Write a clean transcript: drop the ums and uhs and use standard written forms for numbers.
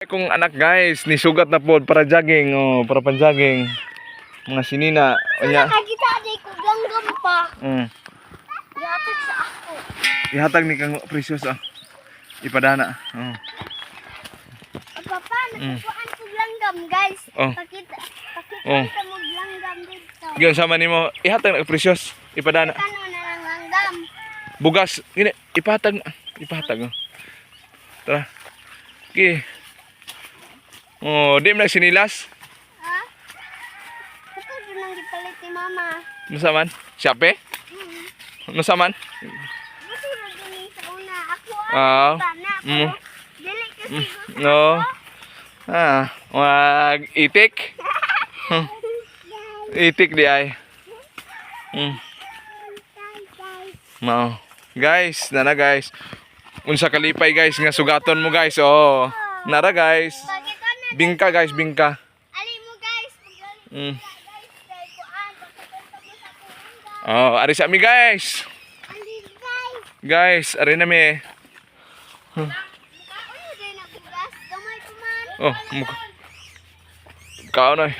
akong anak guys, nisugat na pod para jogging, oh, para pan-jogging. Mga sinina, unya. Nakakita di ko ganggam pa. Ihatag sa ako. Ihatag ni kang precious ah. Ipadana. Oh. Papa, nagkukuhaan ko langgam guys. Oh. Pakita Oh. ka mo langgam dito. Giyon sama nimo, ihatag na precious, ipadana. Kano na lang langgam? Bugas, gini, ipahatag. Oh. Tara. Okay. Oh, di mo na sinilas. Ha? Ito din ang gipalit ni mama. Nusa man? Siyape? Nusa man? Gusto na din sa una. Ako Ah. bana ako. Mm. Dili kasi gusto No. ko. Wag itik. Itik di ay. Mao. Guys, nana guys. Unsa kalipay guys nga sugaton mo guys. Oh. Nara guys. Bakit na Bingka guys, bingka. ali mo guys? Mm. Guys, kay kuan pagpunta mo sa kuan. Oh, ari sa mi guys. Ali guys. Guys, ari na mi. Ano din na bugas? Gamay pa man. Oh, mukha. Kao na.